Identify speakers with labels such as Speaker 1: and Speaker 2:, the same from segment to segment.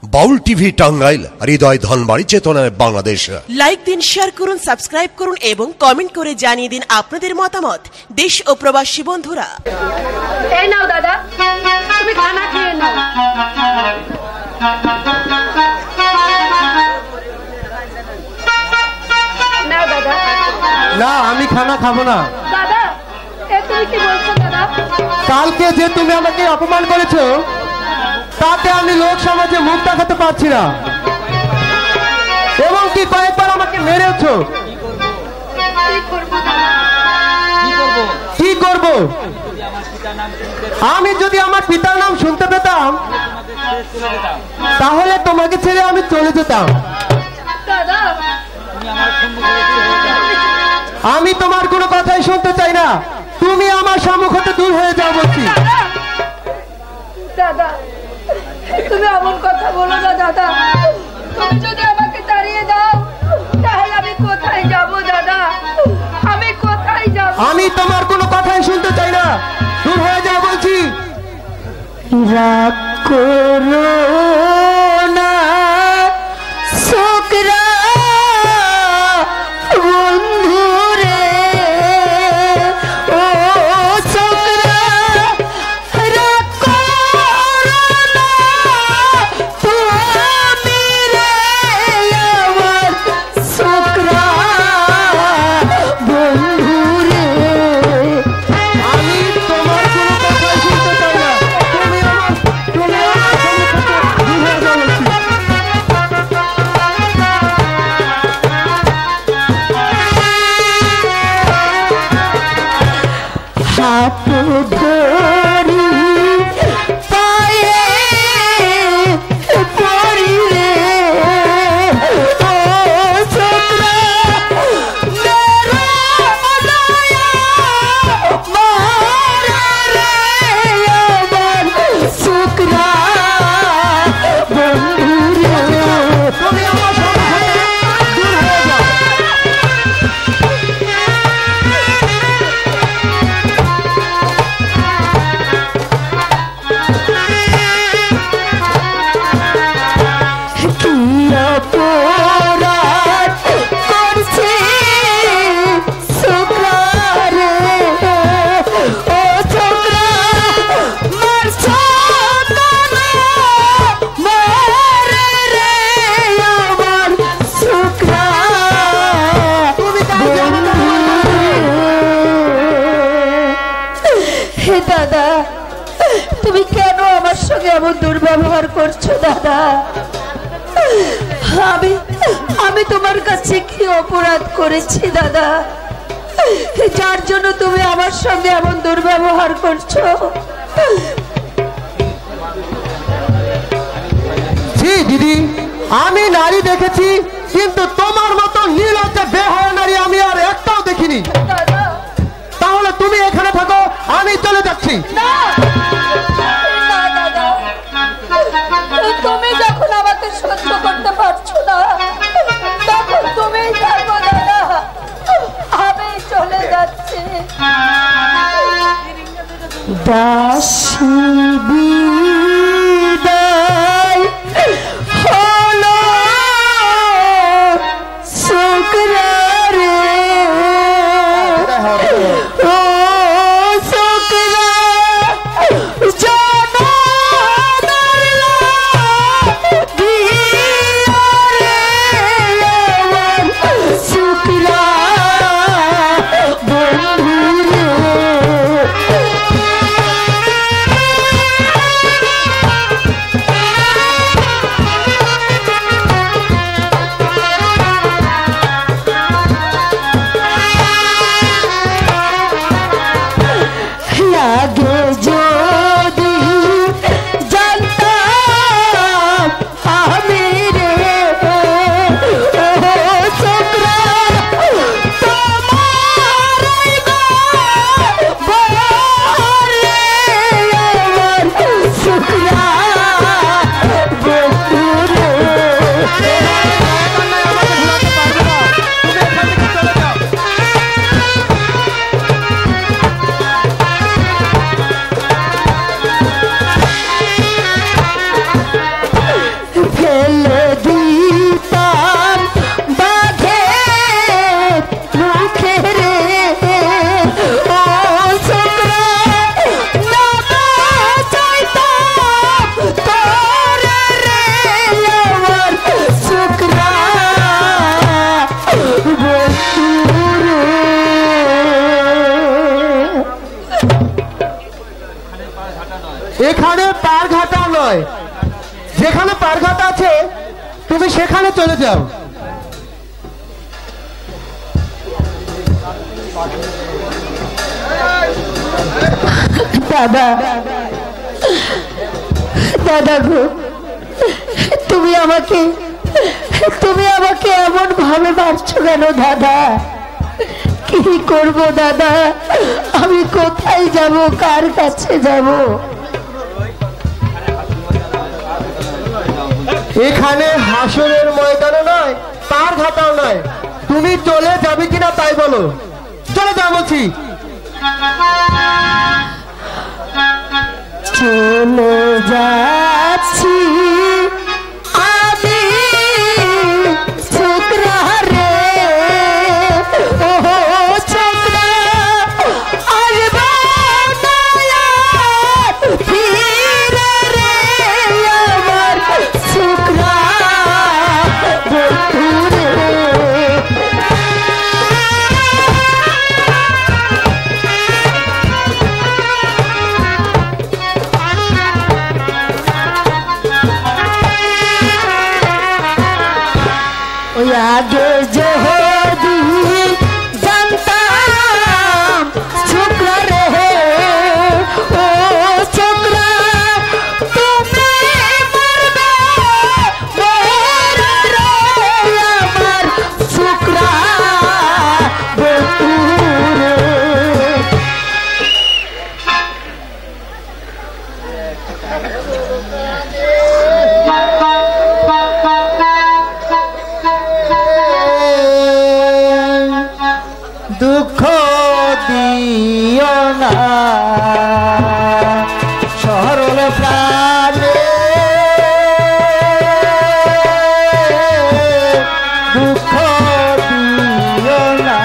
Speaker 1: বাউল TV Tangail, হৃদয় ধনবাড়ি, চেতনায় Bangladesh.
Speaker 2: Like দিন, share করুন, সাবস্ক্রাইব করুন এবং কমেন্ট করে জানিয়ে দিন আপনাদের মতামত। দেশ ও প্রবাসী বন্ধুরা,
Speaker 3: এই নাও দাদা, তুমি খানা খেয়ে নাও। নাও দাদা।
Speaker 4: না, আমি খানা খাবো না।
Speaker 3: দাদা, এ তুমি কি বলছো দাদা?
Speaker 4: কালকে যে তুমি আমাকে অপমান করেছো, তাতে আমি লোক সমাজে মুখ দেখাতে পারছি না, এবং কি কয়েকবার আমাকে মেরেছো। কি করব? আমি যদি আমার পিতার নাম শুনতে পেতাম, তাহলে তোমাকে ছেড়ে আমি চলে যেতাম। আমি তোমার কোনো কথাই শুনতে চাই না। তুমি আমার সম্মুখ হতে দূর হয়ে যাও বলছি।
Speaker 3: দাদা, তুমি এমন কথা বলো না দাদা। তুমি যদি আমাকে তাড়িয়ে দাও, তাহলে আমি কোথায় যাব দাদা? আমি কোথায় যাব?
Speaker 4: আমি তোমার কোনো কথাই শুনতে চাই না, দূর হয়ে যাও বলছি। রাগ করো না ছোকরা বন্ধু রে, ও ছোকরা রাগ করো না তুমি রে, আমার ছোকরা বন্ধু রে। আমি তোমার কোনো কথা শুনতে চাই না, তুমি আমার হাত ধরি পায়ে পড়ি রে, ও ছোকরা মেরা দয়া মারা রে, আমার ছোকরা বন্ধু রে। তুমি আমার সামনে দূর হয়ে যাও। দাদা, তুমি কেন আমার সঙ্গে এমন দুর্ব্যবহার করছো দাদা? আমি তোমার কাছে কি অপরাধ করেছি দাদা, যার জন্য তুমি আমার সঙ্গে এমন দুর্ব্যবহার করছো? জি দিদি, আমি নারী দেখেছি, কিন্তু তোমার মতো নির্লজ্জা বেহায়া নারী আমি আর একটাও দেখিনি। তাহলে তুমি এখানে থাকো, আমি চলে যাচ্ছি।
Speaker 3: তুমি যখন আমাকে সহ্য করতে পারছো না, তখন তুমি থাকো দাদা, আমি চলে যাচ্ছি।
Speaker 4: দাসী বিদায় হলো ছোকরা রে, ও ছোকরা জনমের দিয়া রে, আমার ছোকরা বন্ধু রে। আগে যদি জানতাম আমি রে, ও ছোকরা তোমার বরে, আমার ছোকরা বন্ধু রে। নয়, যেখানে পারঘাট আছে তুমি সেখানে চলে যাও।
Speaker 3: দাদা, দাদা গো, তুমি আমাকে এমন ভাবে মারছো কেন দাদা? কি করব দাদা? আমি কোথায় যাব, কার কাছে যাব?
Speaker 4: এখানে হাসরের ময়দানে নয়, তার ঘাটাও নয়, তুমি চলে যাবে কিনা তাই বলো। চলে যাও বলছি।
Speaker 3: চলে যাচ্ছি আমি ছোকরা রে, ও ছোকরা আসবো না ফিরে রে, আমার ছোকরা বন্ধু রে। आगे जो जानताम छोकरा रे, ओ छोकरा तुम्हें मरबे मोर रे, আমার छोकरा বন্ধু রে।
Speaker 4: দুঃখ দিও না সরল প্রাণে, দুঃখ দিও না।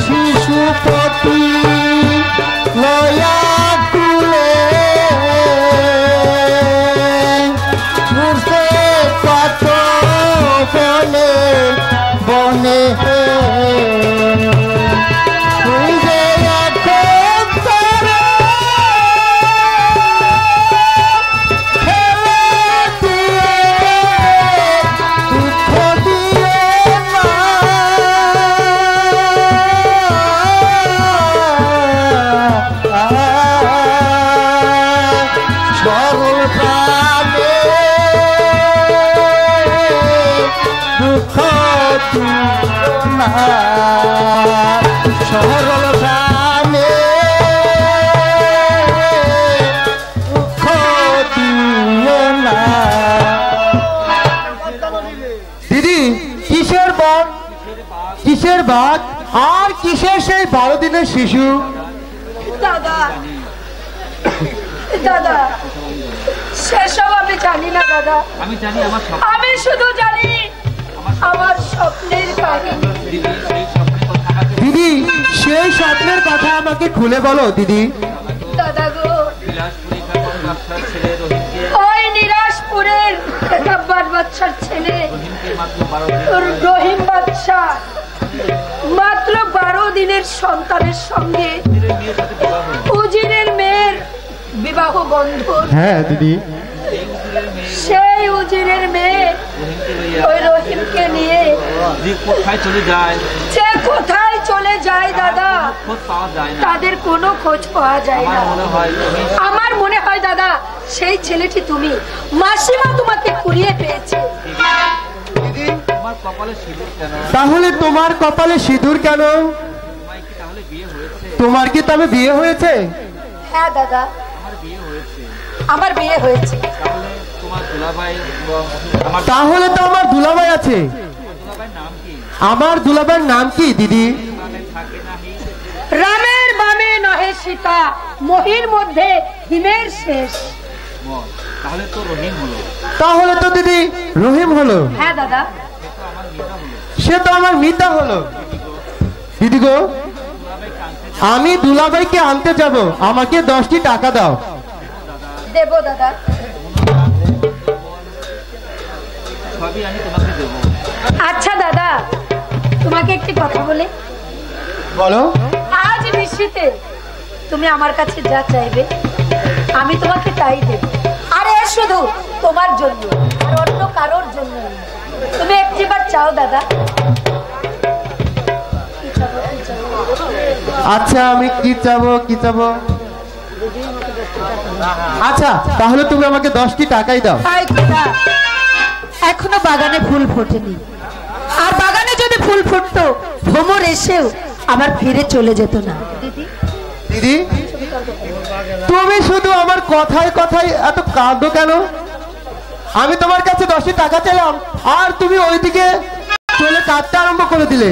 Speaker 4: শিশুপতি লয়া কুলে ঘুরছে কত বনে বনে, তুই যে এখন তারে ফেলে দিয়ে দুঃখ দিয়ে সরল প্রাণে দুঃখ না, সরল প্রাণে দুঃখ দিও না। দিদি, কিসের বন, কিসের বাঘ, আর কিসের সেই 12 দিনের শিশু?
Speaker 3: দাদা, দাদা, সেসব আমি জানি না দাদা। আমি শুধু জানি আমার স্বপ্নের কাহিনী।
Speaker 4: দিদি, সেই স্বপ্নের কথা আমাকে খুলে বলো দিদি।
Speaker 3: দাদা গো, ওই নিরাশপুরের খেতাব্বার বাচ্চার ছেলে রহিম বাদশা মাত্র 12 দিনের সন্তানের সঙ্গে উজিরের মেয়ের বিবাহ বন্ধন।
Speaker 4: হ্যাঁ দিদি।
Speaker 3: সেই উজিরের মেয়ে ওই রহিমকে নিয়ে
Speaker 5: কোথায় চলে যায়,
Speaker 3: সে কোথায় চলে যায় দাদা,
Speaker 5: খোঁজ পাওয়া যায় না।
Speaker 3: তাদের কোনো খোঁজ পাওয়া যায় না। আমার মনে হয় দাদা সেই ছেলেটি তুমি, মাসিমা তোমাকে কুড়িয়ে পেয়েছে।
Speaker 5: তোমার কপালে সিঁদুর কেন?
Speaker 4: তাহলে তোমার কপালে সিঁদুর কেন?
Speaker 5: তাহলে বিয়ে হয়েছে?
Speaker 4: তোমার কি তবে বিয়ে হয়েছে?
Speaker 3: হ্যাঁ দাদা,
Speaker 5: আমার বিয়ে হয়েছে।
Speaker 3: আমার বিয়ে হয়েছে।
Speaker 5: তাহলে তোমার দুলাভাই আমার
Speaker 4: তাহলে তো আমার দুলাভাই আছে।
Speaker 5: দুলাভাইয়ের নাম কি?
Speaker 4: আমার দুলাভাইয়ের নাম কি দিদি?
Speaker 5: থাকে নাহি
Speaker 3: রামের বামে নহে সীতা, মহির মধ্যে হিমের শেষ।
Speaker 5: মন। তাহলে তো রহিম হলো।
Speaker 4: তাহলে তো দিদি রহিম হলো।
Speaker 3: হ্যাঁ দাদা,
Speaker 4: সে তো আমার মিতা হলো। দিদি গো, আমি দুলাভাইকে আনতে যাব, আমাকে 10টি টাকা দাও।
Speaker 3: দেবো দাদা।
Speaker 5: সবই আমি তোমাকে দেবো।
Speaker 3: আচ্ছা দাদা, তোমাকে একটি কথা বলি।
Speaker 4: বলো।
Speaker 3: আজ নিশ্চিতে তুমি আমার কাছে যা চাইবে আমি তোমাকে তাই দেব। আরে শুধু তোমার জন্য, আর অন্য কারোর জন্য নয়। তুমি একটিবার চাও দাদা।
Speaker 4: আচ্ছা, আমি কি চাবো কি চাবো? আচ্ছা, তাহলে তুমি আমাকে 10টি টাকাই দাও।
Speaker 3: তাই খোদা, এখনো বাগানে ফুল ফোটেনি, আর বাগানে যদি ফুল ফুটতো ভ্রমর এসেও আবার ফিরে চলে যেত না।
Speaker 4: দিদি, তুমি শুধু আমার কথায় কথায় এত কাঁদো কেন? আমি তোমার কাছে 10টি টাকা চাইলাম আর তুমি ওইদিকে চলে কাঁদতে আরম্ভ করে দিলে।